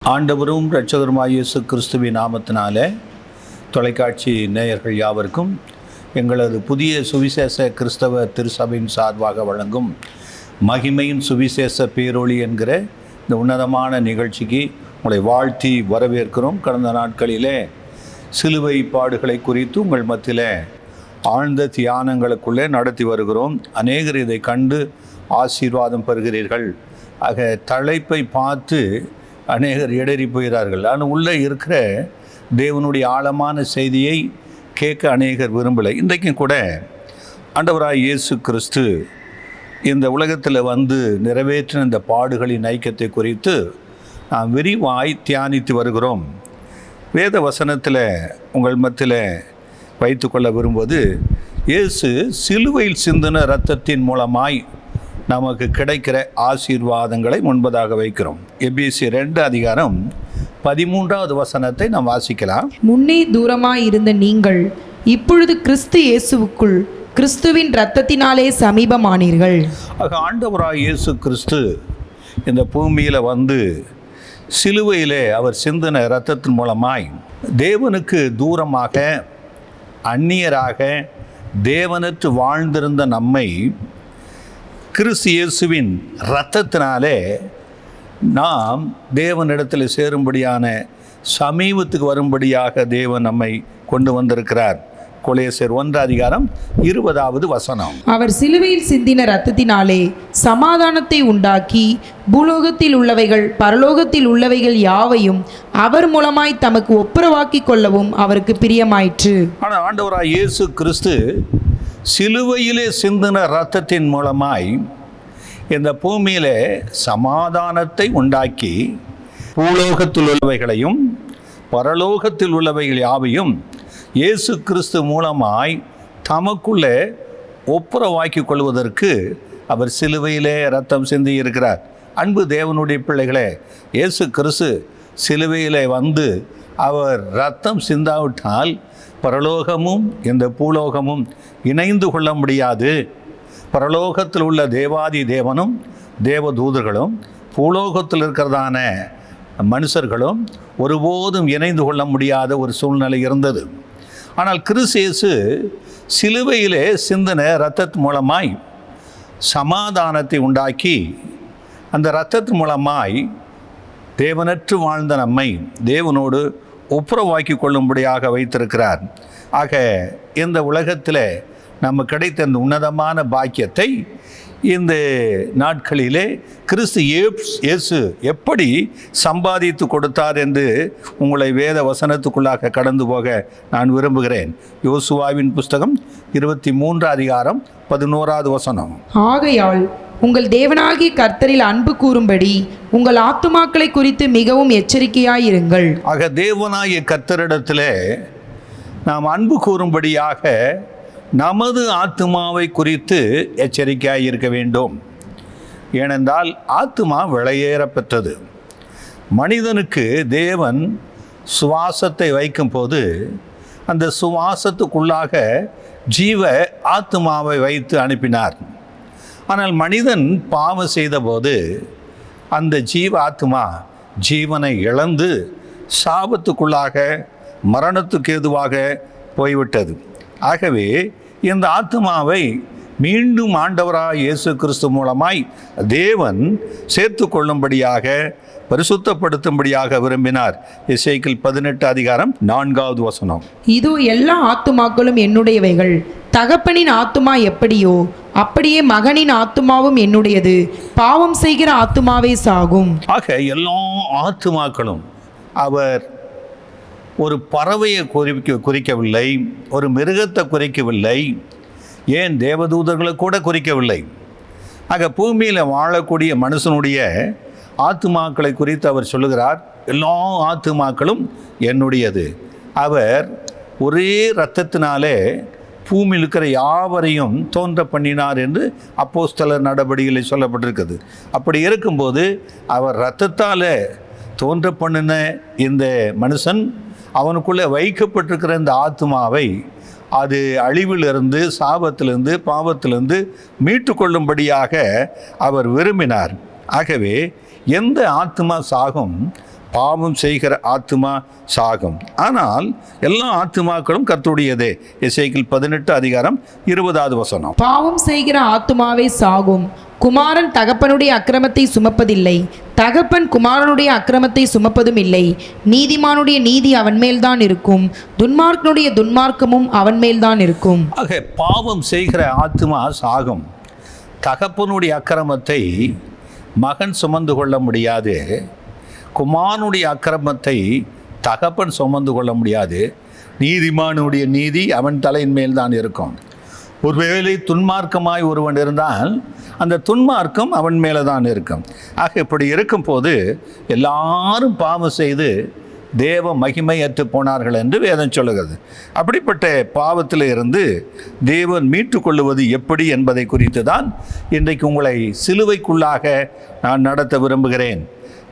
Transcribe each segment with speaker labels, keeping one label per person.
Speaker 1: ஆண்டவரும் இரட்சகருமாகிய இயேசு கிறிஸ்துவின் நாமத்தினாலே தொலைக்காட்சி நேயர்கள் யாவருக்கும் எங்களது புதிய சுவிசேஷ கிறிஸ்தவ திருச்சபையின் சார்பாக வழங்கும் மகிமையின் சுவிசேஷ பேரொளி என்கிற இந்த உன்னதமான நிகழ்ச்சிக்கு உங்களை வாழ்த்தி வரவேற்கிறோம். கடந்த நாட்களிலே சிலுவை பாடுகளை குறித்து உங்கள் மத்தியில் ஆழ்ந்த தியானங்களுக்குள்ளே நடத்தி வருகிறோம். அநேகர் இதை கண்டு ஆசீர்வாதம் பெறுகிறீர்கள். ஆக தலைப்பை பார்த்து அநேகர் இடறி போகிறார்கள். ஆனால் உள்ளே இருக்கிற தேவனுடைய ஆழமான செய்தியை கேட்க அநேகர் விரும்பலை. இன்றைக்கும் கூட ஆண்டவராய் இயேசு கிறிஸ்து இந்த உலகத்தில் வந்து நிறைவேற்றின இந்த பாடுகளின் ஐக்கியத்தை குறித்து நாம் விரிவாய் தியானித்து வருகிறோம். வேத வசனத்தில் உங்கள் மத்தியில் வைத்து கொள்ள விரும்புவது, இயேசு சிலுவையில் சிந்தின இரத்தத்தின் மூலமாய் நமக்கு கிடைக்கிற ஆசீர்வாதங்களை முன்பதாக வைக்கிறோம். எபேசியர் 2:13 வசனத்தை நாம் வாசிக்கலாம்.
Speaker 2: முன்னே தூரமாய் இருந்த நீங்கள் இப்பொழுது கிறிஸ்து இயேசுவுக்குள் கிறிஸ்துவின் இரத்தத்தினாலே சமீபமானீர்கள்.
Speaker 1: ஆக ஆண்டவராய் இயேசு கிறிஸ்து இந்த பூமியில் வந்து சிலுவையிலே அவர் சிந்தின இரத்தத்தின் மூலமாய் தேவனுக்கு தூரமாக அந்நியராக தேவனற்று வாழ்ந்திருந்த நம்மை கிறிஸ்து இயேசுவின் இரத்தத்தினாலே நாம் தேவனிடத்தில் சேரும்படியான சமீபத்துக்கு வரும்படியாக தேவன் நம்மை கொண்டு வந்திருக்கிறார். கொலோசியர் 1:20 வசனம்.
Speaker 2: அவர் சிலுவையில் சிந்தின இரத்தத்தினாலே சமாதானத்தை உண்டாக்கி பூலோகத்தில் உள்ளவைகள் பரலோகத்தில் உள்ளவைகள் யாவையும் அவர் மூலமாய் தமக்கு ஒப்புரவாக்கி கொள்ளவும் அவருக்கு பிரியமாயிற்று.
Speaker 1: ஆனால் ஆண்டவராய் இயேசு கிறிஸ்து சிலுவையிலே சிந்தின இரத்தத்தின் மூலமாய் இந்த பூமியிலே சமாதானத்தை உண்டாக்கி பூலோகத்தில் உள்ளவைகளையும் பரலோகத்தில் உள்ளவைகள் யாவையும் இயேசு கிறிஸ்து மூலமாய் தமக்குள்ளே ஒப்புரவாக்கி கொள்வதற்கு அவர் சிலுவையிலே இரத்தம் சிந்தி இருக்கிறார். அன்பு தேவனுடைய பிள்ளைகளே, இயேசு கிறிஸ்து சிலுவையிலே வந்து அவர் இரத்தம் சிந்தாவிட்டால் பரலோகமும் இந்த பூலோகமும் இணைந்து கொள்ள முடியாது. பரலோகத்தில் உள்ள தேவாதி தேவனும் தேவதூதர்களும் பூலோகத்தில் இருக்கிறதான மனுஷர்களும் ஒருபோதும் இணைந்து கொள்ள முடியாத ஒரு சூழ்நிலை இருந்தது. ஆனால் கிறிஸ்து இயேசு சிலுவையிலே சிந்தின இரத்தத்தின் மூலமாய் சமாதானத்தை உண்டாக்கி அந்த இரத்தத்தின் மூலமாய் தேவனற்று வாழ்ந்த நம்மை தேவனோடு ஒப்புரவாக்கி கொள்ளும்படியாக வைத்திருக்கிறார். ஆக இந்த உலகத்தில் நம்ம கிடைத்த இந்த உன்னதமான பாக்கியத்தை இந்த நாட்களிலே கிறிஸ்து இயேசு எப்படி சம்பாதித்து கொடுத்தார் என்று உங்களை வேத வசனத்துக்குள்ளாக கடந்து போக நான் விரும்புகிறேன். யோசுவாவின் புஸ்தகம் 23:11 வசனம்.
Speaker 2: ஆகையால் உங்கள் தேவனாகிய கர்த்தரில் அன்பு கூறும்படி உங்கள் ஆத்துமாக்களை குறித்து மிகவும் எச்சரிக்கையாயிருங்கள்.
Speaker 1: ஆக தேவனாகிய கர்த்தரிடத்தில் நாம் அன்பு கூறும்படியாக நமது ஆத்துமாவை குறித்து எச்சரிக்கையாக இருக்க வேண்டும். ஏனென்றால் ஆத்துமா விலையேற பெற்றது. மனிதனுக்கு தேவன் சுவாசத்தை வைக்கும் போது அந்த சுவாசத்துக்குள்ளாக ஜீவ ஆத்துமாவை வைத்து அனுப்பினார். ஆனால் மனிதன் பாவம் செய்தபோது அந்த ஜீவ ஆத்துமா ஜீவனை இழந்து சாபத்துக்குள்ளாக மரணத்துக்கு ஏதுவாக போய்விட்டது. ஆகவே இந்த ஆத்துமாவை மீண்டும் ஆண்டவராய் இயேசு கிறிஸ்து மூலமாய் தேவன் சேர்த்து கொள்ளும்படியாக பரிசுத்தப்படுத்தும்படியாக விரும்பினார். எசேக்கியேல் 18:4 வசனம்.
Speaker 2: இதோ எல்லா ஆத்துமாக்களும் என்னுடையவைகள், தகப்பனின் ஆத்துமா எப்படியோ அப்படியே மகனின் ஆத்துமாவும் என்னுடையது, பாவம் செய்கிற ஆத்துமாவே சாகும்.
Speaker 1: ஆக எல்லா ஆத்துமாக்களும் அவர் ஒரு பறவையை குறிக்கவில்லை, ஒரு மிருகத்தை குறிக்கவில்லை, ஏன் தேவதூதர்களை கூட குறிக்கவில்லை. ஆக பூமியில் வாழக்கூடிய மனுஷனுடைய ஆத்துமாக்களை குறித்து அவர் சொல்லுகிறார், எல்லா ஆத்துமாக்களும் என்னுடையது. அவர் ஒரே இரத்தத்தினாலே பூமியில் இருக்கிற யாவரையும் தோன்ற பண்ணினார் என்று அப்போஸ்தலர் நடபடிகளில் சொல்லப்பட்டிருக்குது. அப்படி இருக்கும்போது அவர் இரத்தத்தால் தோன்ற பண்ணின இந்த மனுஷன் அவனுக்குள்ளே வைக்கப்பட்டிருக்கிற இந்த ஆத்துமாவை அது அழிவிலிருந்து சாபத்திலிருந்து பாவத்திலிருந்து மீட்டு கொள்ளும்படியாக அவர் விரும்பினார். ஆகவே எந்த ஆத்மா சாகும் பாவம் செய்கிற ஆத்துமா சாகும். ஆனால் எல்லா ஆத்துமாக்களும் கர்த்தருடையதே. எசேக்கியேல் 18:20.
Speaker 2: பாவம் செய்கிற ஆத்துமாவே சாகும். குமாரன் தகப்பனுடைய அக்கிரமத்தை சுமப்பதில்லை, தகப்பன் குமாரனுடைய அக்கிரமத்தை சுமப்பதும் இல்லை. நீதிமானுடைய நீதி அவன் மேல்தான் இருக்கும், துன்மார்க்கனுடைய துன்மார்க்கமும் அவன் மேல்தான் இருக்கும்.
Speaker 1: ஆக பாவம் செய்கிற ஆத்துமா சாகும். தகப்பனுடைய அக்கிரமத்தை மகன் சுமந்து கொள்ள முடியாது, குமாரனுடைய அக்கிரமத்தை தகப்பன் சுமந்து கொள்ள முடியாது. நீதிமானுடைய நீதி அவன் தலையின் மேல்தான் இருக்கும். ஒருவேளை துன்மார்க்கமாய் ஒருவன் இருந்தால் அந்த துன்மார்க்கம் அவன் மேலே தான் இருக்கும். ஆக இப்படி இருக்கும்போது எல்லாரும் பாவம் செய்து தேவ மகிமையற்று போனார்கள் என்று வேதம் சொல்லுகிறது. அப்படிப்பட்ட பாவத்தில் இருந்து தேவன் மீட்டு கொள்ளுவது எப்படி என்பதை குறித்து தான் இன்றைக்கு உங்களை சிலுவைக்குள்ளாக நான் நடத்த விரும்புகிறேன்.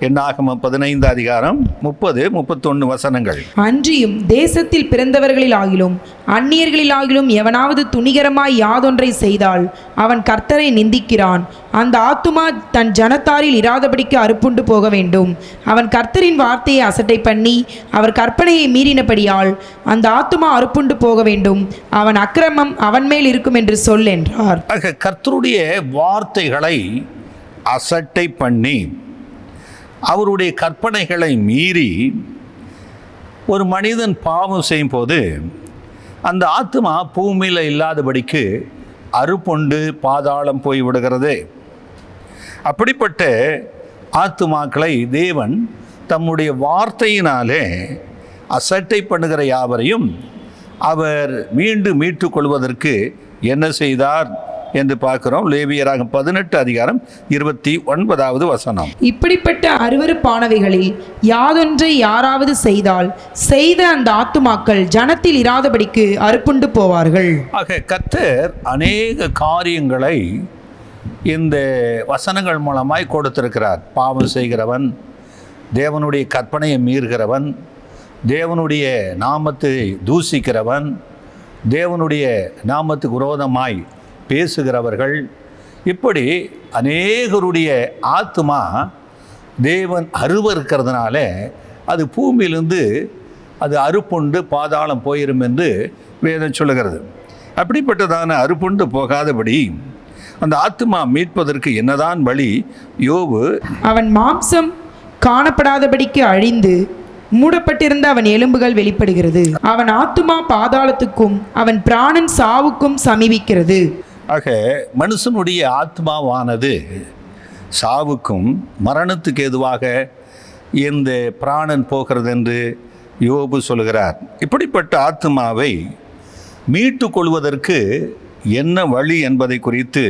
Speaker 1: என்னாகமம் 15:30-31.
Speaker 2: அன்றியும் தேசத்தில் பிறந்தவர்களிலாகிலும் அந்நியர்களிலாகிலும் எவனாவது துணிகரமாய் யாதொன்றை செய்தால் அவன் கர்த்தரை நிந்திக்கிறான். அந்த ஆத்துமா தன் ஜனத்தாரில் இராதபடிக்கு அறுப்புண்டு போக வேண்டும். அவன் கர்த்தரின் வார்த்தையை அசட்டை பண்ணி அவர் கற்பனையை மீறினபடியால் அந்த ஆத்துமா அறுப்புண்டு போக வேண்டும். அவன் அக்கிரமம் அவன் மேல் இருக்கும் என்று சொல் என்றார்.
Speaker 1: கர்த்தருடைய வார்த்தைகளை அசட்டை பண்ணி அவருடைய கற்பனைகளை மீறி ஒரு மனிதன் பாவம் செய்யும் போது அந்த ஆத்மா பூமியில் இல்லாதபடிக்கு அறுப்புண்டு பாதாளம் போய் விடுகிறது. அப்படிப்பட்ட ஆத்துமாக்களை தேவன் தம்முடைய வார்த்தையினாலே அசட்டை பண்ணுகிற யாவரையும் அவர் மீண்டும் மீட்டுக் கொள்வதற்கு என்ன செய்தார் என்று பார்க்கிறோம். லேவியராகமம் 18:29.
Speaker 2: இப்படிப்பட்ட அருவருப்பானவைகளில் யாதொன்றை யாராவது செய்தால் செய்த அந்த ஆத்துமாக்கள் ஜனத்தில் இராதபடிக்கு அறுப்புண்டு போவார்கள்.
Speaker 1: ஆக கர்த்தர் அநேக காரியங்களை இந்த வசனங்கள் மூலமாய் கொடுத்திருக்கிறார். பாவம் செய்கிறவன், தேவனுடைய கற்பனையை மீறுகிறவன், தேவனுடைய நாமத்தை தூசிக்கிறவன், தேவனுடைய நாமத்துக்கு விரோதமாய் பேசுகிறவர்கள், இப்படி அநேகருடைய ஆத்மா தேவன் அருவருக்கிறதுனால அது பூமியிலிருந்து அது அறுப்புண்டு பாதாளம் போயிரும் என்று வேதம் சொல்லுகிறது. அப்படிப்பட்டதான அறுப்புண்டு போகாதபடி அந்த ஆத்மா மீட்பதற்கு என்னதான் வழி? யோபு,
Speaker 2: அவன் மாம்சம் காணப்படாதபடிக்கு அழிந்து மூடப்பட்டிருந்த அவன் எலும்புகள் வெளிப்படுகிறது. அவன் ஆத்துமா பாதாளத்துக்கும் அவன் பிராணன் சாவுக்கும் சமீபிக்கிறது.
Speaker 1: ஆக மனுஷனுடைய ஆத்மாவானது சாவுக்கும் மரணத்துக்கு ஏதுவாக இந்த பிராணன் போகிறது என்று யோபு சொல்கிறார். இப்படிப்பட்ட ஆத்மாவை மீட்டு கொள்வதற்கு என்ன வழி என்பதை குறித்து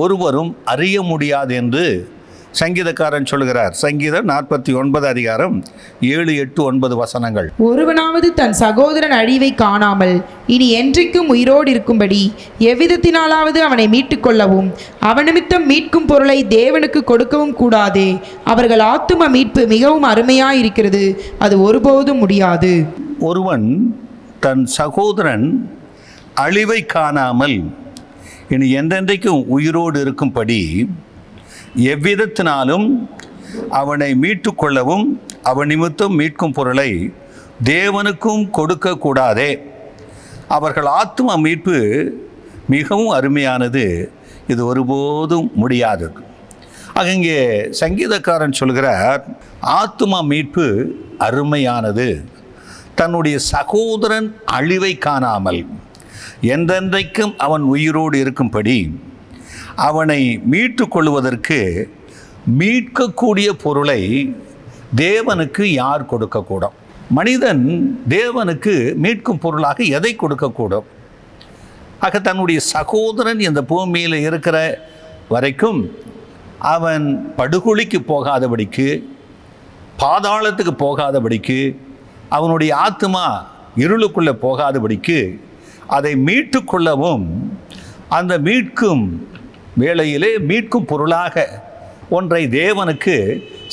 Speaker 1: ஒருவரும் அறிய முடியாது என்று சங்கீதக்காரன் சொல்கிறார். சங்கீதம் 49:7-8-9.
Speaker 2: ஒருவனாவது தன் சகோதரன் அழிவை காணாமல் இனி என்றைக்கும் உயிரோடு இருக்கும்படி எவ்விதத்தினாலாவது அவனை மீட்டு கொள்ளவும் அவன் நிமித்தம் மீட்கும் பொருளை தேவனுக்கு கொடுக்கவும் கூடாதே. அவர்கள் ஆத்தும மீட்பு மிகவும் அருமையாயிருக்கிறது, அது ஒருபோதும் முடியாது.
Speaker 1: ஒருவன் தன் சகோதரன் அழிவை காணாமல் இனி என்றென்றைக்கும் உயிரோடு இருக்கும்படி எவ்விதத்தினாலும் அவனை மீட்டு கொள்ளவும் அவன் நிமித்தம் மீட்கும் பொருளை தேவனுக்கும் கொடுக்கக்கூடாதே. அவர்கள் ஆத்தும மீட்பு மிகவும் அருமையானது, இது ஒருபோதும் முடியாதது. அங்கே சங்கீதக்காரன் சொல்கிறார், ஆத்தும மீட்பு அருமையானது, தன்னுடைய சகோதரன் அழிவை காணாமல் என்றென்றைக்கும் அவன் உயிரோடு இருக்கும்படி அவனை மீட்டு கொள்வதற்கு மீட்கக்கூடிய பொருளை தேவனுக்கு யார் கொடுக்கக்கூடும்? மனிதன் தேவனுக்கு மீட்கும் பொருளாக எதை கொடுக்கக்கூடும்? ஆக தன்னுடைய சகோதரன் இந்த பூமியில் இருக்கிற வரைக்கும் அவன் படுகொலிக்கு போகாதபடிக்கு, பாதாளத்துக்கு போகாதபடிக்கு, அவனுடைய ஆத்மா இருளுக்குள்ளே போகாதபடிக்கு அதை மீட்டு கொள்ளவும் அந்த மீட்கும் வேளையிலே மீட்கும் பொருளாக ஒன்றை தேவனுக்கு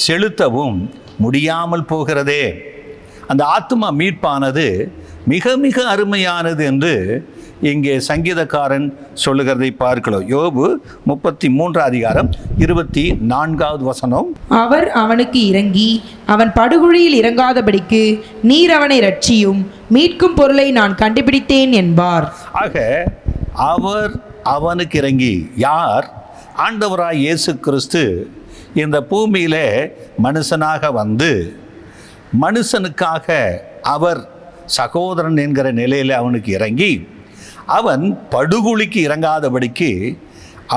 Speaker 1: செலுத்தவும் முடியாமல் போகிறதே. அந்த ஆத்மா மீட்பானது மிக மிக அருமையானது என்று இங்கே சங்கீதக்காரன் சொல்லுகிறதை பார்க்கலாம். யோபு 33 அதிகாரம் 24வது வசனம்.
Speaker 2: அவர் அவனுக்கு இறங்கி அவன் படுகுழியில் இறங்காதபடிக்கு நீர் அவனை இரட்சியும், மீட்கும் பொருளை நான் கண்டுபிடித்தேன் என்பார்.
Speaker 1: ஆக அவர் அவனுக்கு இறங்கி, யார்? ஆண்டவராய் இயேசு கிறிஸ்து இந்த பூமியிலே மனுஷனாக வந்து மனுஷனுக்காக அவர் சகோதரன் என்கிற நிலையில் அவனுக்கு இறங்கி அவன் படுகுழிக்கு இறங்காதபடிக்கு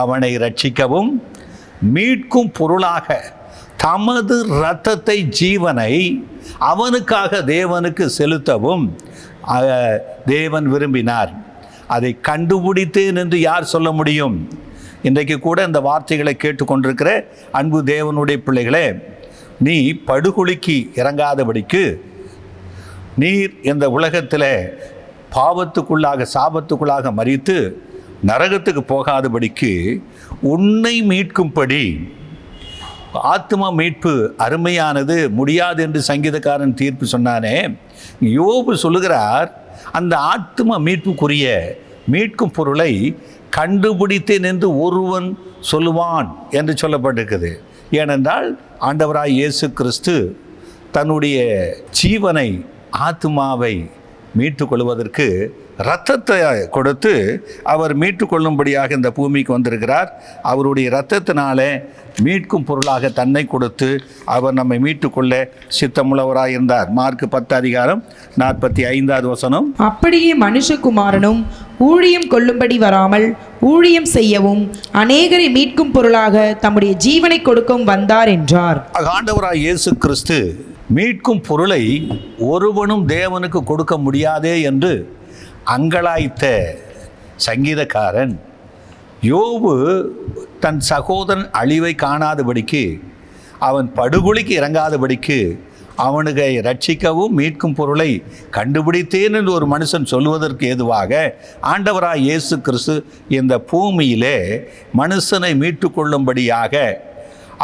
Speaker 1: அவனை ரட்சிக்கவும் மீட்கும் பொருளாக தமது இரத்தத்தை, ஜீவனை அவனுக்காக தேவனுக்கு செலுத்தவும் தேவன் விரும்பினார். அதை கண்டுபிடித்தேன் என்று யார் சொல்ல முடியும்? இன்றைக்கு கூட இந்த வார்த்தைகளை கேட்டுக்கொண்டிருக்கிற அன்பு தேவனுடைய பிள்ளைகளே, நீ படுகுழிக்கு இறங்காதபடிக்கு, நீர் இந்த உலகத்தில் பாவத்துக்குள்ளாக சாபத்துக்குள்ளாக மரித்து நரகத்துக்கு போகாதபடிக்கு உன்னை மீட்கும்படி, ஆத்மா மீட்பு அருமையானது, முடியாது என்று சங்கீதக்காரன் தீர்ப்பு சொன்னானே, யோபு சொல்லுகிறார், அந்த ஆத்மா மீட்புக்குரிய மீட்கும் பொருளை கண்டுபிடித்தேன் என்று ஒருவன் சொல்லுவான் என்று சொல்லப்பட்டிருக்குது. ஏனென்றால் ஆண்டவராய் இயேசு கிறிஸ்து தன்னுடைய ஜீவனை, ஆத்மாவை மீட்டு கொள்வதற்கு இரத்தத்தை கொடுத்து அவர் மீட்டு கொள்ளும்படியாக இந்த பூமிக்கு வந்திருக்கிறார். அவருடைய இரத்தத்தினாலே மீட்கும் பொருளாக தன்னை கொடுத்து அவர் நம்மை மீட்டு கொள்ள சித்தமுள்ளவராக இருந்தார். மார்க் 10 அதிகாரம் 45வது வசனம்.
Speaker 2: அப்படியே மனுஷகுமாரனும் ஊழியம் கொள்ளும்படி வராமல் ஊழியம் செய்யவும் அநேகரை மீட்கும் பொருளாக தம்முடைய ஜீவனை கொடுக்கவும் வந்தார் என்றார்.
Speaker 1: ஆண்டவராய் இயேசு கிறிஸ்து மீட்கும் பொருளை ஒருவனும் தேவனுக்கு கொடுக்க முடியாதே என்று அங்கலாய்த்த சங்கீதக்காரன் யோபு தன் சகோதரன் அழிவை காணாதபடிக்கு, அவன் படுகொலிக்கு இறங்காதபடிக்கு அவனுக்கு ரட்சிக்கவும் மீட்கும் பொருளை கண்டுபிடித்தேன் என்று ஒரு மனுஷன் சொல்வதற்கு ஏதுவாக ஆண்டவராய் இயேசு கிறிஸ்து இந்த பூமியிலே மனுஷனை மீட்டு கொள்ளும்படியாக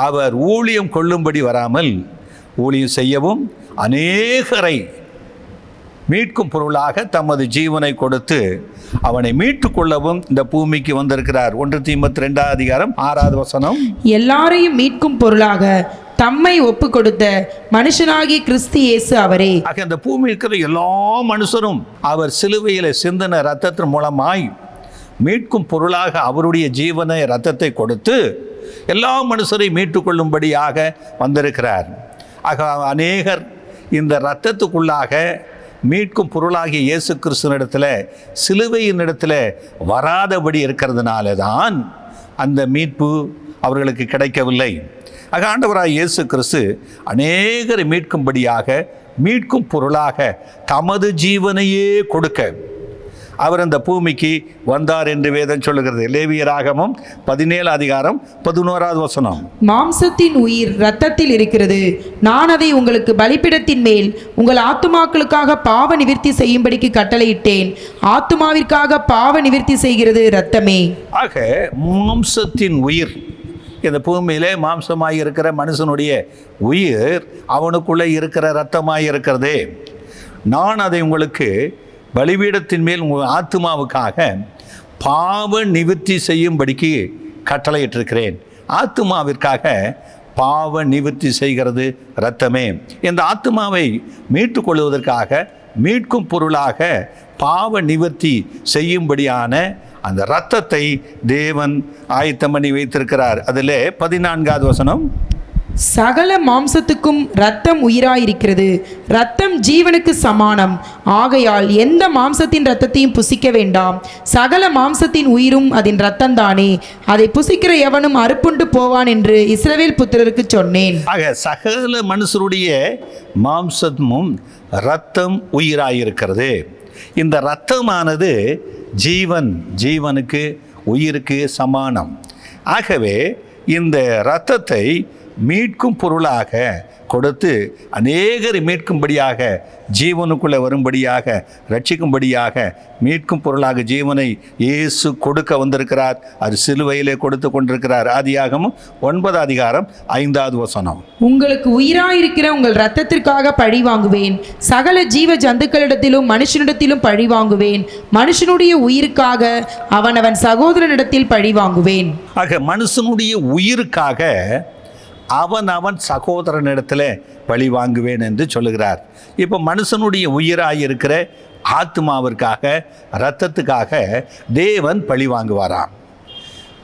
Speaker 1: அவர் ஊழியம் கொள்ளும்படி வராமல் ஊழியம் செய்யவும் அநேகரை மீட்கும் பொருளாக தமது ஜீவனை கொடுத்து அவனை மீட்டு கொள்ளவும் இந்த பூமிக்கு வந்திருக்கிறார். 1 தீமோத்தேயு 2 அதிகாரம் 6வது வசனம்.
Speaker 2: எல்லாரையும் மீட்கும் பொருளாக தம்மை ஒப்பு கொடுத்த மனுஷனாகிய கிறிஸ்து இயேசு அவரே.
Speaker 1: ஆக இந்த பூமி இருக்கிற எல்லா மனுஷரும் அவர் சிலுவையில் சிந்தின இரத்தத்தின் மூலமாய் மீட்கும் பொருளாக அவருடைய ஜீவனை, இரத்தத்தை கொடுத்து எல்லா மனுஷரையும் மீட்டு கொள்ளும்படியாக வந்திருக்கிறார். ஆக அநேகர் இந்த இரத்தத்துக்குள்ளாக மீட்கும் பொருளாகிய இயேசு கிறிஸ்துவினிடத்தில், சிலுவையின் இடத்துல வராதபடி இருக்கிறதுனால தான் அந்த மீட்பு அவர்களுக்கு கிடைக்கவில்லை. ஆக ஆண்டவராய் இயேசு கிறிஸ்து அநேகரை மீட்கும்படியாக, மீட்கும் பொருளாக தமது ஜீவனையே கொடுக்க அவர் அந்த பூமிக்கு வந்தார் என்று வேதம் சொல்லுகிறது. லேவியராகமம் 17 அதிகாரம் 11வது வசனம்.
Speaker 2: மாம்சத்தின் உயிர் இரத்தத்தில் இருக்கிறது, நான் அதை உங்களுக்கு பலிபீடத்தின் மேல் உங்கள் ஆத்துமாக்களுக்காக பாவ நிவிர்த்தி செய்யும்படிக்கு கட்டளையிட்டேன், ஆத்துமாவிற்காக பாவ நிவிர்த்தி செய்கிறது இரத்தமே.
Speaker 1: ஆக மாம்சத்தின் உயிர், இந்த பூமியிலே மாம்சமாய் இருக்கிற மனுஷனுடைய உயிர் அவனுக்குள்ளே இருக்கிற இரத்தமாய் இருக்கிறதே, நான் அதை உங்களுக்கு பலிபீடத்தின் மேல் உங்கள் ஆத்துமாவுக்காக பாவ நிவிர்த்தி செய்யும்படிக்கு கட்டளையிட்டிருக்கிறேன். ஆத்துமாவிற்காக பாவ நிவிர்த்தி செய்கிறது இரத்தமே. இந்த ஆத்துமாவை மீட்டு கொள்வதற்காக, மீட்கும் பொருளாக பாவ நிவர்த்தி செய்யும்படியான அந்த இரத்தத்தை தேவன் ஆயத்தம் பண்ணி வைத்திருக்கிறார். அதில் 14வது வசனம்.
Speaker 2: சகல மாம்சத்துக்கும் இரத்தம் உயிராயிருக்கிறது, இரத்தம் ஜீவனுக்கு சமானம், ஆகையால் எந்த மாம்சத்தின் இரத்தத்தையும் புசிக்க வேண்டாம், சகல மாம்சத்தின் உயிரும் அதன் இரத்தம்தானே, அதை புசிக்கிற எவனும் அறுப்புண்டு போவான் என்று இஸ்ரவேல் புத்திரருக்கு சொன்னேன்.
Speaker 1: ஆக சகல மனுஷருடைய மாம்சமும் இரத்தம் உயிராயிருக்கிறது. இந்த இரத்தமானது ஜீவனுக்கு, உயிருக்கு சமானம். ஆகவே இந்த இரத்தத்தை மீட்கும் பொருளாக கொடுத்து அநேகரை மீட்கும்படியாக, ஜீவனுக்குள்ளே வரும்படியாக, ரட்சிக்கும்படியாக மீட்கும் பொருளாக ஜீவனை இயேசு கொடுக்க வந்திருக்கிறார். அது சிலுவையிலே கொடுத்து கொண்டிருக்கிறார். ஆதியாகமம் 9:5.
Speaker 2: உங்களுக்கு உயிராயிருக்கிற உங்கள் இரத்தத்திற்காக பழி வாங்குவேன், சகல ஜீவ ஜந்துக்களிடத்திலும் மனுஷனிடத்திலும் பழி வாங்குவேன், மனுஷனுடைய உயிருக்காக அவனவன் சகோதரனிடத்தில் பழி வாங்குவேன்.
Speaker 1: ஆக மனுஷனுடைய உயிருக்காக அவன் சகோதரனிடத்தில் பழி வாங்குவேன் என்று சொல்லுகிறார். இப்போ மனுஷனுடைய உயிராயிருக்கிற ஆத்மாவிற்காக, இரத்தத்துக்காக தேவன் பழி வாங்குவாராம்.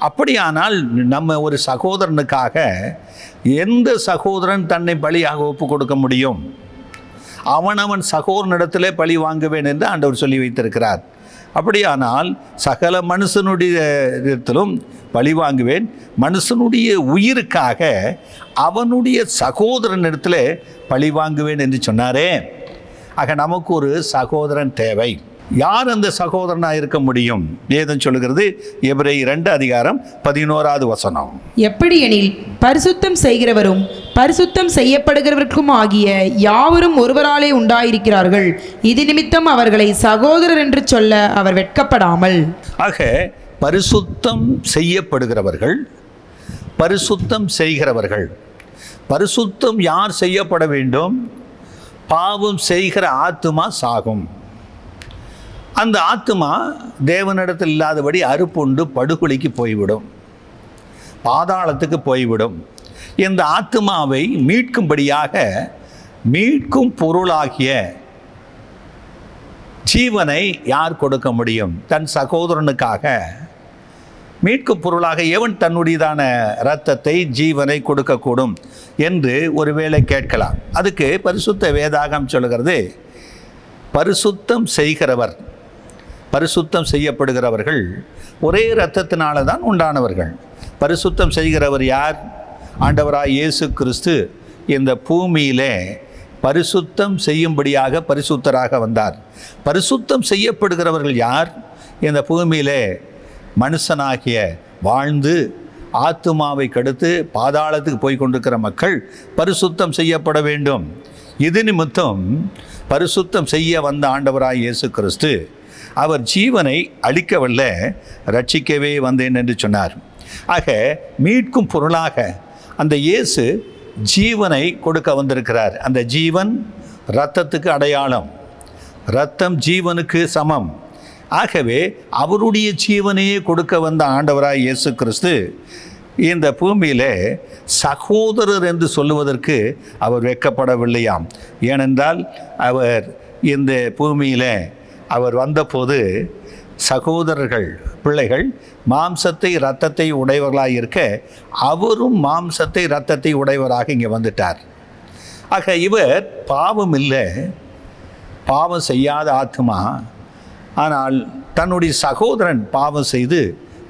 Speaker 1: அப்படியானால் நம்ம ஒரு சகோதரனுக்காக எந்த சகோதரன் தன்னை பலியாக ஒப்பு கொடுக்க முடியும்? அவன் சகோதரனிடத்திலே பழி வாங்குவேன் என்று ஆண்டவர் சொல்லி வைத்திருக்கிறார். அப்படியானால் சகல மனுஷனுடைய இடத்திலும் பழி வாங்குவேன், மனுஷனுடைய உயிருக்காக அவனுடைய சகோதரனிடத்தில் பழி வாங்குவேன் என்று சொன்னாரே. ஆக நமக்கு ஒரு சகோதரன் தேவை. யார் அந்த சகோதரனாக இருக்க முடியும்? வேதம் சொல்லுகிறது, எபிரேயர் 2:11.
Speaker 2: எப்படி எனில் பரிசுத்தம் செய்கிறவரும் பரிசுத்தம் செய்யப்படுகிறவர்க்கும் ஆகிய யாவரும் ஒருவராலே உண்டாயிருக்கிறார்கள், இது நிமித்தம் அவர்களை சகோதரர் என்று சொல்ல அவர் வெட்கப்படாமல்.
Speaker 1: ஆக பரிசுத்தம் செய்யப்படுகிறவர்கள், பரிசுத்தம் செய்கிறவர்கள். பரிசுத்தம் யார் செய்யப்பட வேண்டும்? பாவம் செய்கிற ஆத்துமா சாகும். அந்த ஆத்துமா தேவனிடத்தில் இல்லாதபடி அறுப்புண்டு படுகொலிக்கு போய்விடும், பாதாளத்துக்கு போய்விடும். இந்த ஆத்துமாவை மீட்கும்படியாக மீட்கும் பொருளாகிய ஜீவனை யார் கொடுக்க முடியும்? தன் சகோதரனுக்காக மீட்கும் பொருளாக எவன் தன்னுடையதான இரத்தத்தை, ஜீவனை கொடுக்கக்கூடும் என்று ஒருவேளை கேட்கலாம். அதுக்கு பரிசுத்த வேதாகம் சொல்லுகிறது, பரிசுத்தம் செய்கிறவர், பரிசுத்தம் செய்யப்படுகிறவர்கள் ஒரே இரத்தத்தினால தான் உண்டானவர்கள். பரிசுத்தம் செய்கிறவர் யார்? ஆண்டவராய் இயேசு கிறிஸ்து இந்த பூமியிலே பரிசுத்தம் செய்யும்படியாக பரிசுத்தராக வந்தார். பரிசுத்தம் செய்யப்படுகிறவர்கள் யார்? இந்த பூமியிலே மனுஷனாகிய வாழ்ந்து ஆத்துமாவை கெடுத்து பாதாளத்துக்கு போய் கொண்டிருக்கிற மக்கள் பரிசுத்தம் செய்யப்பட வேண்டும். இது நிமித்தம் பரிசுத்தம் செய்ய வந்த ஆண்டவராய் இயேசு கிறிஸ்து அவர் ஜீவனை அளிக்கவல்ல, ரட்சிக்கவே வந்தேன் என்று சொன்னார். ஆக மீட்கும் பொருளாக அந்த இயேசு ஜீவனை கொடுக்க வந்திருக்கிறார். அந்த ஜீவன் இரத்தத்துக்கு அடையாளம், இரத்தம் ஜீவனுக்கு சமம். ஆகவே அவருடைய ஜீவனையே கொடுக்க வந்த ஆண்டவராய் இயேசு கிறிஸ்து இந்த பூமியிலே சகோதரர் என்று சொல்லுவதற்கு அவர் வெட்கப்படவில்லையாம். ஏனென்றால் அவர் இந்த பூமியில் அவர் வந்தபோது சகோதரர்கள், பிள்ளைகள் மாம்சத்தை இரத்தத்தை உடையவர்களாக இருக்க அவரும் மாம்சத்தை இரத்தத்தை உடையவராக இங்கே வந்துட்டார். ஆக இவர் பாவம் இல்லை, பாவம் செய்யாத ஆத்மா. ஆனால் தன்னுடைய சகோதரன் பாவம் செய்து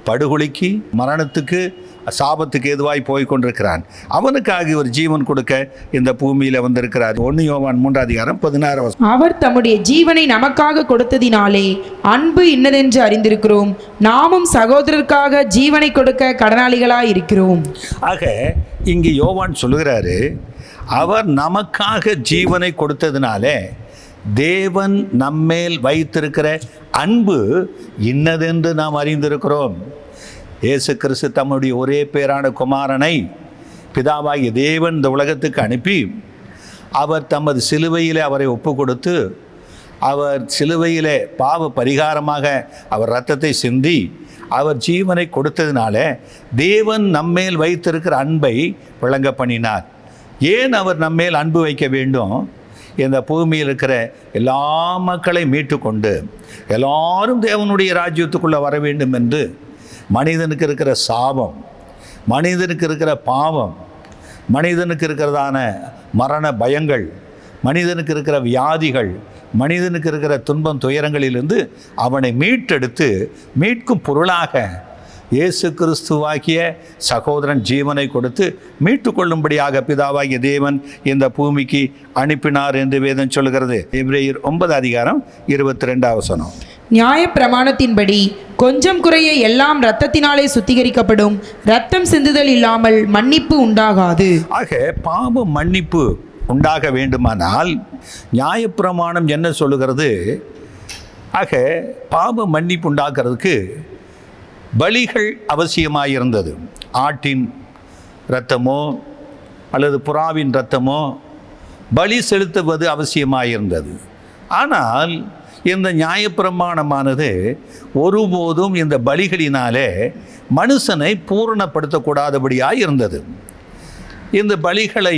Speaker 1: படுகொலிக்கு, மரணத்துக்கு, சாபத்துக்கு ஏதுவாய் போய் கொண்டிருக்கிறான். அவனுக்காக ஒரு ஜீவன் கொடுக்க இந்த பூமியில் வந்திருக்கிறார். 1 யோவான் 3:16.
Speaker 2: அவர் தம்முடைய ஜீவனை நமக்காக கொடுத்ததினாலே அன்பு இன்னதென்று அறிந்திருக்கிறோம், நாமும் சகோதரருக்காக ஜீவனை கொடுக்க கடனாளிகளாய் இருக்கிறோம்.
Speaker 1: ஆக இங்கு யோவான் சொல்லுகிறாரு, அவர் நமக்காக ஜீவனை கொடுத்ததினாலே தேவன் நம்மேல் வைத்திருக்கிற அன்பு இன்னதென்று நாம் அறிந்திருக்கிறோம். இயேசு கிறிஸ்து தம்முடைய ஒரே பேரான குமாரனை பிதாவாகிய தேவன் இந்த உலகத்துக்கு அனுப்பி அவர் தமது சிலுவையிலே அவரை ஒப்பு கொடுத்து அவர் சிலுவையிலே பாவ பரிகாரமாக அவர் இரத்தத்தை சிந்தி அவர் ஜீவனை கொடுத்ததினால தேவன் நம்மேல் வைத்திருக்கிற அன்பை விளங்க பண்ணினார். ஏன் அவர் நம்மேல் அன்பு வைக்க வேண்டும்? இந்த பூமியில் இருக்கிற எல்லா மக்களையும் மீட்டு கொண்டு எல்லாரும் தேவனுடைய ராஜ்யத்துக்குள்ளே வர வேண்டும் என்று மனிதனுக்கு இருக்கிற சாபம், மனிதனுக்கு இருக்கிற பாவம், மனிதனுக்கு இருக்கிறதான மரண பயங்கள், மனிதனுக்கு இருக்கிற வியாதிகள், மனிதனுக்கு இருக்கிற துன்பம் துயரங்களிலிருந்து அவனை மீட்டெடுத்து மீட்கும் பொருளாக இயேசு கிறிஸ்துவாகிய சகோதரன் ஜீவனை கொடுத்து மீட்டு கொள்ளும்படியாக பிதாவாகிய தேவன் இந்த பூமிக்கு அனுப்பினார் என்று வேதம் சொல்கிறது. எபிரேயர் 9:22.
Speaker 2: நியாயப்பிரமாணத்தின்படி கொஞ்சம் குறைய எல்லாம் இரத்தத்தினாலே சுத்திகரிக்கப்படும். இரத்தம் சிந்துதல் இல்லாமல் மன்னிப்பு உண்டாகாது.
Speaker 1: ஆக பாவ மன்னிப்பு உண்டாக வேண்டுமானால் நியாயப்பிரமாணம் என்ன சொல்லுகிறது? ஆக பாவ மன்னிப்பு உண்டாக்குறதுக்கு பலிகள் அவசியமாயிருந்தது. ஆட்டின் இரத்தமோ அல்லது புறாவின் இரத்தமோ பலி செலுத்துவது அவசியமாயிருந்தது. ஆனால் இந்த நியாயப்பிரமாணமானது ஒருபோதும் இந்த பலிகளினாலே மனுஷனை பூரணப்படுத்தக்கூடாதபடியாக இருந்தது. இந்த பலிகளை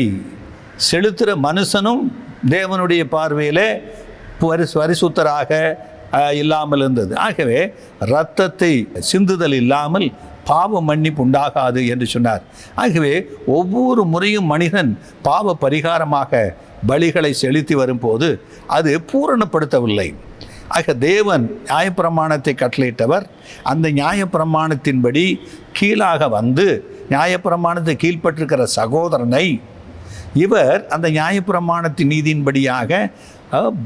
Speaker 1: செலுத்துகிற மனுஷனும் தேவனுடைய பார்வையில் பரிசுத்தராக இல்லாமல் இருந்தது. ஆகவே இரத்தத்தை சிந்துதல் இல்லாமல் பாவ மன்னிப்பு உண்டாகாது என்று சொன்னார். ஆகவே ஒவ்வொரு முறையும் மனிதன் பாவ பரிகாரமாக பலிகளை செலுத்தி வரும்போது அது பூரணப்படுத்தவில்லை. ஆக தேவன் நியாயப்பிரமாணத்தை கட்டளையிட்டவர். அந்த நியாயப்பிரமாணத்தின்படி கீழாக வந்து நியாயப்பிரமாணத்தை கீழ்ப்பட்டிருக்கிற சகோதரனை இவர் அந்த நியாயப்பிரமாணத்தின் நீதியின்படியாக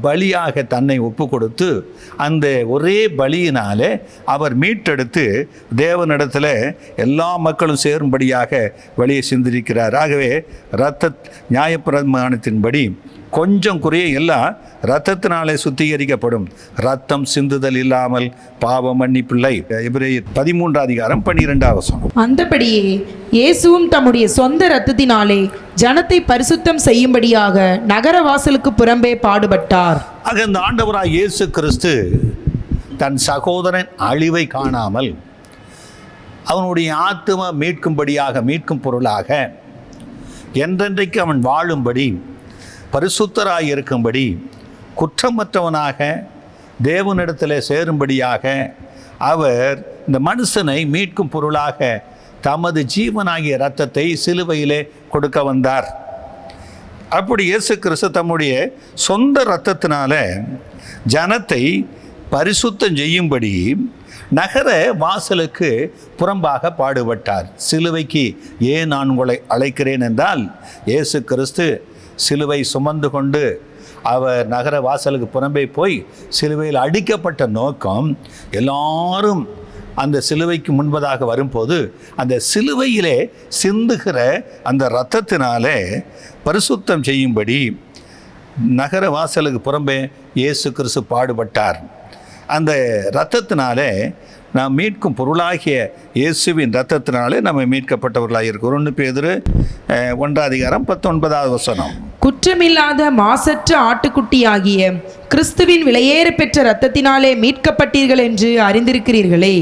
Speaker 1: பலியாக தன்னை ஒப்பு கொடுத்து அந்த ஒரே பலியினாலே அவர் மீட்டெடுத்து தேவனிடத்தில் எல்லா மக்களும் சேரும்படியாக வழியை சிந்திருக்கிறார். ஆகவே நியாயப்பிரமாணத்தின்படி கொஞ்சம் குறைய எல்லாம் இரத்தத்தினாலே சுத்திகரிக்கப்படும். இரத்தம் சிந்துதல் இல்லாமல் பாவ மன்னிப்பில்லை. எபிரேயர் 13:12.
Speaker 2: அந்தபடியே இயேசுவும் தம்முடைய சொந்த இரத்தத்தினாலே ஜனத்தை பரிசுத்தம் செய்யும்படியாக நகர வாசலுக்கு புறம்பே பாடுபட்டார்.
Speaker 1: ஆக இந்த ஆண்டவராய் இயேசு கிறிஸ்து தன் சகோதரன் அழிவை காணாமல் அவனுடைய ஆத்தும மீட்கும் பொருளாக என்றென்றைக்கு அவன் வாழும்படி பரிசுத்தராய் இருக்கும்படி குற்றமற்றவனாக தேவனிடத்தில் சேரும்படியாக அவர் இந்த மனுஷனை மீட்கும் பொருளாக தமது ஜீவனாகிய இரத்தத்தை சிலுவையிலே கொடுக்க வந்தார். அப்படி இயேசு கிறிஸ்து தம்முடைய சொந்த இரத்தத்தினால ஜனத்தை பரிசுத்தம் செய்யும்படி நகர வாசலுக்கு புறம்பாக பாடுபட்டார். சிலுவைக்கு ஏன் நான் உங்களை அழைக்கிறேன் என்றால், இயேசு கிறிஸ்து சிலுவை சுமந்து கொண்டு அவர் நகர வாசலுக்கு புறம்பே போய் சிலுவையில் அடிக்கப்பட்ட நோக்கம் எல்லாரும் அந்த சிலுவைக்கு முன்பதாக வரும்போது அந்த சிலுவையிலே சிந்துகிற அந்த இரத்தத்தினாலே பரிசுத்தம் செய்யும்படி நகர வாசலுக்கு புறம்பே இயேசு கிறிஸ்து பாடுபட்டார். அந்த இரத்தத்தினாலே நாம் மீட்கும் பொருளாகிய இயேசுவின் இரத்தத்தினாலே நம்ம மீட்கப்பட்டவர்களாக இருக்கிறோம். 1 பேதுரு 1:19.
Speaker 2: குற்றமில்லாத மாசற்ற ஆட்டுக்குட்டியாகிய கிறிஸ்துவின் விலையேற பெற்ற இரத்தத்தினாலே மீட்கப்பட்டீர்கள் என்று அறிந்திருக்கிறீர்களே.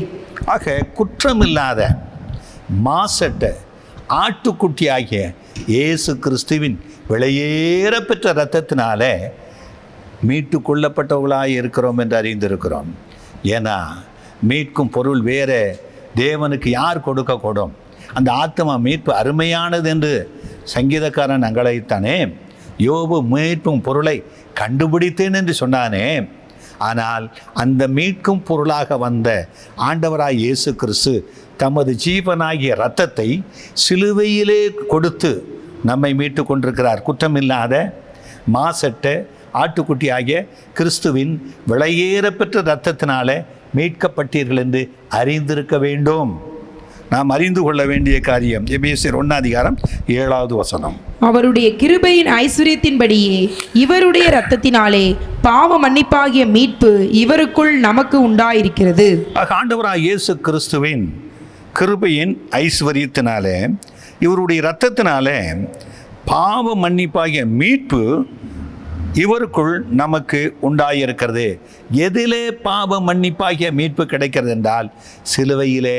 Speaker 1: ஆக குற்றமில்லாத மாசற்ற ஆட்டுக்குட்டியாகிய இயேசு கிறிஸ்துவின் விலையேற பெற்ற இரத்தத்தினாலே மீட்டு கொள்ளப்பட்டவர்களாக இருக்கிறோம் என்று அறிந்திருக்கிறோம். ஏன்னா மீட்கும் பொருள் வேறு தேவனுக்கு யார் கொடுக்கக்கூடும்? அந்த ஆத்மா மீட்பு அருமையானது என்று சங்கீதக்காரன் அங்களைத்தானே. யோபு மீட்பும் பொருளை கண்டுபிடித்தேன் என்று சொன்னானே. ஆனால் அந்த மீட்கும் பொருளாக வந்த ஆண்டவராய் இயேசு கிறிஸ்து தமது ஜீவனாகிய இரத்தத்தை சிலுவையிலே கொடுத்து நம்மை மீட்டு கொண்டிருக்கிறார். குற்றமில்லாத மாசற்ற ஆட்டுக்குட்டி ஆகிய கிறிஸ்துவின் விலையேற பெற்ற இரத்தத்தினால மீட்கப்பட்டீர்கள் என்று அறிந்திருக்க வேண்டும். நாம் அறிந்து கொள்ள வேண்டிய காரியம் எபேசியர் 1:7.
Speaker 2: அவருடைய கிருபையின் ஐஸ்வரியத்தின்படியே இவருடைய இரத்தத்தினாலே பாவ மன்னிப்பாகிய மீட்பு இவருக்குள் நமக்கு உண்டாயிருக்கிறது.
Speaker 1: ஆண்டவராய் இயேசு கிறிஸ்துவின் கிருபையின் ஐஸ்வரியத்தினாலே இவருடைய இரத்தத்தினாலே பாவ மன்னிப்பாகிய மீட்பு இவருக்குள் நமக்கு உண்டாயிருக்கிறது. எதிலே பாவ மன்னிப்பாகிய மீட்பு கிடைக்கிறது என்றால், சிலுவையிலே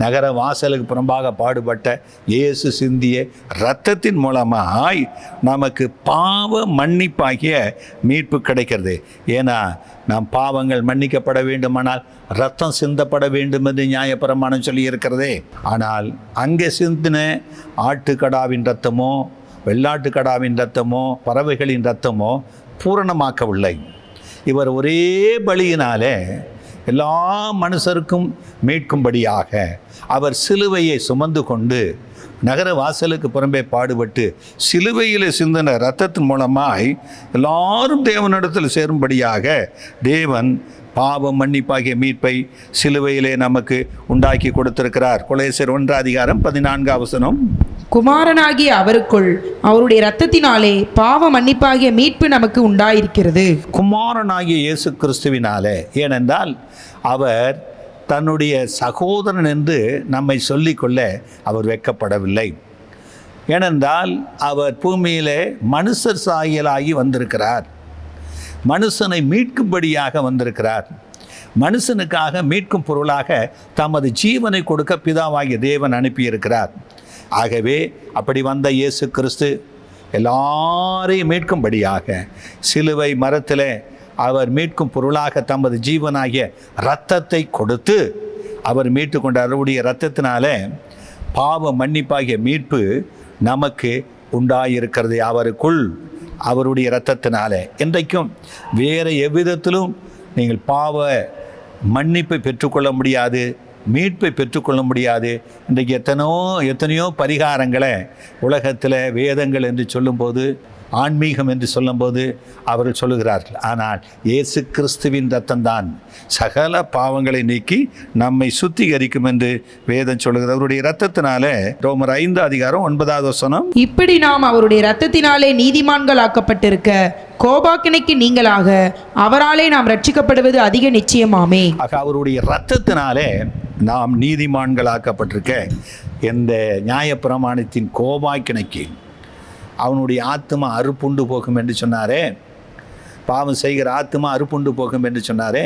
Speaker 1: நகர வாசலுக்கு புறம்பாக பாடுபட்ட இயேசு சிந்திய இரத்தத்தின் மூலமாய் நமக்கு பாவ மன்னிப்பாகிய மீட்பு கிடைக்கிறது. ஏன்னா நாம் பாவங்கள் மன்னிக்கப்பட வேண்டுமானால் இரத்தம் சிந்தப்பட வேண்டும் என்று நியாயப்பிரமாணம் சொல்லி இருக்கிறதே. ஆனால் அங்கே சிந்தின ஆட்டுக்கடாவின் இரத்தமோ வெள்ளாட்டுக்கடாவின் இரத்தமோ பறவைகளின் இரத்தமோ பூரணமாக்கவில்லை. இவர் ஒரே பலியினாலே எல்லா மனுஷருக்கும் மீட்கும்படியாக அவர் சிலுவையை சுமந்து கொண்டு நகர வாசலுக்கு புறம்பே பாடுபட்டு சிலுவையில் சிந்தின இரத்தத்தின் மூலமாய் எல்லாரும் தேவனிடத்தில் சேரும்படியாக தேவன் பாவ மன்னிப்பாகிய மீட்பை சிலுவையிலே நமக்கு உண்டாக்கி கொடுத்திருக்கிறார். கொலோசியர் 1:14
Speaker 2: குமாரனாகிய அவருக்குள் அவருடைய இரத்தத்தினாலே பாவ மன்னிப்பாகிய மீட்பு நமக்கு உண்டாயிருக்கிறது.
Speaker 1: குமாரனாகிய இயேசு கிறிஸ்துவினாலே. ஏனென்றால் அவர் தன்னுடைய சகோதரன் என்று நம்மை சொல்லிக்கொள்ள அவர் வெட்கப்படவில்லை. ஏனென்றால் அவர் பூமியிலே மனுஷர் சாயலாகி வந்திருக்கிறார். மனுஷனை மீட்கும்படியாக வந்திருக்கிறார். மனுஷனுக்காக மீட்கும் பொருளாக தமது ஜீவனை கொடுக்க பிதாவாகிய தேவன் அனுப்பியிருக்கிறார். ஆகவே அப்படி வந்த இயேசு கிறிஸ்து எல்லாரையும் மீட்கும்படியாக சிலுவை மரத்தில் அவர் மீட்கும் பொருளாக தமது ஜீவனாகிய இரத்தத்தை கொடுத்து அவர் மீட்டு கொண்டார். அவருடைய இரத்தத்தினால பாவ மன்னிப்பாகிய மீட்பு நமக்கு உண்டாயிருக்கிறது. அவருக்குள் அவருடைய இரத்தத்தினால. இன்றைக்கும் வேறு எவ்விதத்திலும் நீங்கள் பாவ மன்னிப்பை பெற்றுக்கொள்ள முடியாது, மீட்பை பெற்றுக்கொள்ள முடியாது. இன்றைக்கு எத்தனையோ பரிகாரங்களை உலகத்தில் வேதங்கள் என்று சொல்லும்போது, ஆன்மீகம் என்று சொல்லும்போது அவர்கள் சொல்லுகிறார்கள். ஆனால் இயேசு கிறிஸ்துவின் இரத்தம்தான் சகல பாவங்களை நீக்கி நம்மை சுத்திகரிக்கும் என்று வேதம் சொல்லுகிறது. அவருடைய இரத்தத்தினால ரோமர் 5:9
Speaker 2: இப்படி நாம் அவருடைய இரத்தத்தினாலே நீதிமான்கள் ஆக்கப்பட்டிருக்க கோபாக்கினைக்கு நீங்களாக அவராலே நாம் ரட்சிக்கப்படுவது அதிக நிச்சயமாமே.
Speaker 1: ஆக அவருடைய இரத்தத்தினாலே நாம் நீதிமான்களாக்கப்பட்டிருக்க இந்த நியாயப்பிரமாணத்தின் கோபாக்கினைக்கு அவனுடைய ஆத்மா அறுப்புண்டு போகும் என்று சொன்னாரே, பாவம் செய்கிற ஆத்மா அறுப்புண்டு போகும் என்று சொன்னாரே,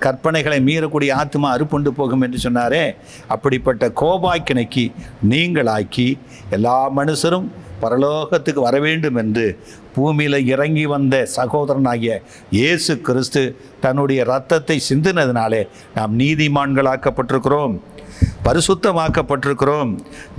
Speaker 1: கற்பனைகளை மீறக்கூடிய ஆத்மா அறுப்புண்டு போகும் என்று சொன்னாரே, அப்படிப்பட்ட கோபாக்கினைக்கு நீங்களாக்கி எல்லா மனுஷரும் பரலோகத்துக்கு வர வேண்டும் என்று பூமியில் இறங்கி வந்த சகோதரனாகிய இயேசு கிறிஸ்து தன்னுடைய இரத்தத்தை சிந்தினதினாலே நாம் நீதிமான்களாக்கப்பட்டிருக்கிறோம், பரிசுத்தமாக்கப்பட்டிருக்கிறோம்,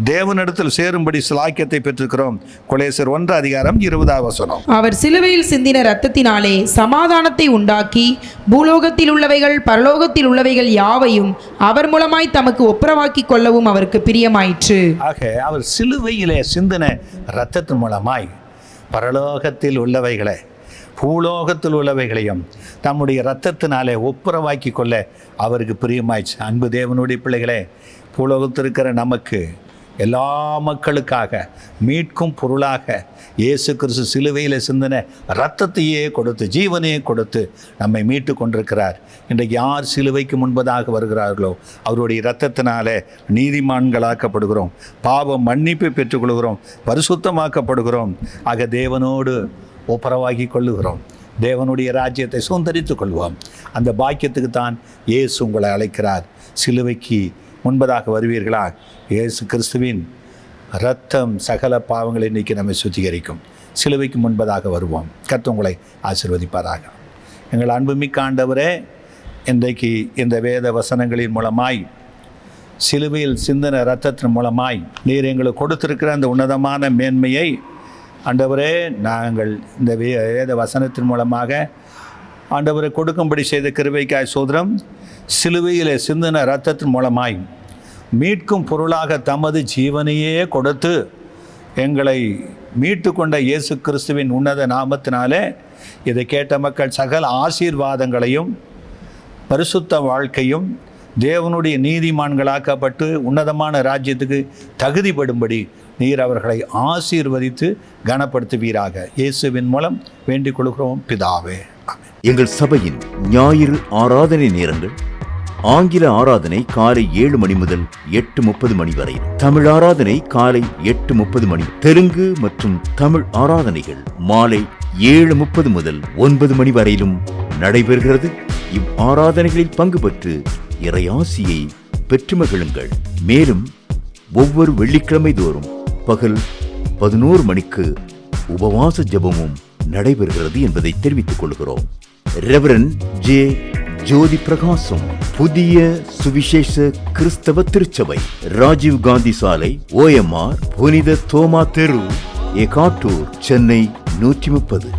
Speaker 1: தேவனிடத்தில் சேரும்படி சிலாக்கியத்தை பெற்றிருக்கிறோம். கொலோசியர் 1:20
Speaker 2: அவர் சிலுவையில் சிந்தின இரத்தத்தினாலே சமாதானத்தை உண்டாக்கி பூலோகத்தில் உள்ளவைகள் பரலோகத்தில் உள்ளவைகள் யாவையும் அவர் மூலமாய் தமக்கு ஒப்புரவாக்கி கொள்ளவும் அவருக்கு பிரியமாயிற்று.
Speaker 1: ஆக அவர் சிலுவையிலே சிந்தின இரத்தத்தின் மூலமாய் பரலோகத்தில் உள்ளவைகளை பூலோகத்தில் உள்ளவைகளையும் தம்முடைய இரத்தத்தினாலே ஒப்புரவாக்கி கொள்ள அவருக்கு பிரியமாயிடுச்சு. அன்பு தேவனுடைய பிள்ளைகளே, பூலோகத்தில் இருக்கிற நமக்கு எல்லா மக்களுக்காக மீட்கும் பொருளாக இயேசு கிறிஸ்து சிலுவையில் சிந்தின இரத்தத்தையே கொடுத்து ஜீவனையே கொடுத்து நம்மை மீட்டு கொண்டிருக்கிறார். இன்றைக்கு யார் சிலுவைக்கு முன்பதாக வருகிறார்களோ அவருடைய இரத்தத்தினாலே நீதிமான்களாக்கப்படுகிறோம், பாவ மன்னிப்பை பெற்றுக்கொள்கிறோம், பரிசுத்தமாக்கப்படுகிறோம். ஆக தேவனோடு ஒப்புரவாகி கொள்ளுகிறோம், தேவனுடைய ராஜ்யத்தை சுதந்தரித்துக் கொள்வோம். அந்த பாக்கியத்துக்கு தான் இயேசு உங்களை அழைக்கிறார். சிலுவைக்கு முன்பதாக வருவீர்களா? இயேசு கிறிஸ்துவின் இரத்தம் சகல பாவங்களை நீக்கி நம்மை சுத்திகரிக்கும். சிலுவைக்கு முன்பதாக வருவோம். கர்த்தர் உங்களை ஆசீர்வதிப்பாராக. எங்கள் அன்புமிக்க ஆண்டவரே, இன்றைக்கு இந்த வேத வசனங்களின் மூலமாய் சிலுவையில் சிந்தின இரத்தத்தின் மூலமாய் நீர் எங்களுக்கு கொடுத்திருக்கிற அந்த உன்னதமான மேன்மையை ஆண்டவரே நாங்கள் இந்த வேத வசனத்தின் மூலமாக ஆண்டவரை கொடுக்கும்படி செய்த கிருபைக்காய் சோதரம். சிலுவையில் சிந்தின இரத்தத்தின் மூலமாய் மீட்கும் பொருளாக தமது ஜீவனையே கொடுத்து எங்களை மீட்டு கொண்ட இயேசு கிறிஸ்துவின் உன்னத நாமத்தினாலே இதை கேட்ட மக்கள் சகல ஆசீர்வாதங்களையும் பரிசுத்த வாழ்க்கையும் தேவனுடைய நீதிமான்களாக்கப்பட்டு உன்னதமான ராஜ்யத்துக்கு தகுதிப்படும்படி நீர் அவர்களை ஆசீர்வதித்து கனப்படுத்துவீராக. இயேசுவின் மூலம் வேண்டிக் கொள்கிறோம் பிதாவே.
Speaker 3: எங்கள் சபையின் ஞாயிறு ஆராதனை நேரங்கள்: ஆங்கில ஆராதனை காலை 7 மணி முதல் 8:30 மணி வரை, தமிழ் ஆராதனை காலை 8:30 மணி, தெலுங்கு மற்றும் தமிழ் ஆராதனைகள் மாலை 7:30 முதல் 9 மணி வரையிலும் நடைபெறுகிறது. இவ் ஆராதனைகளில் பங்கு பெற்று இறையாசியை பெற்று மகிழுங்கள். மேலும் ஒவ்வொரு வெள்ளிக்கிழமை தோறும் பகல் 11 மணிக்கு உபவாச ஜெபமும் நடைபெறுகிறது என்பதை தெரிவித்துக் கொள்கிறோம். Reverend J. ஜோதி பிரகாசம், புதிய சுவிசேஷ கிறிஸ்தவ திருச்சபை, ராஜீவ் காந்தி சாலை, OMR, புனித தோமா தெரு, எகாட்டூர், சென்னை 130.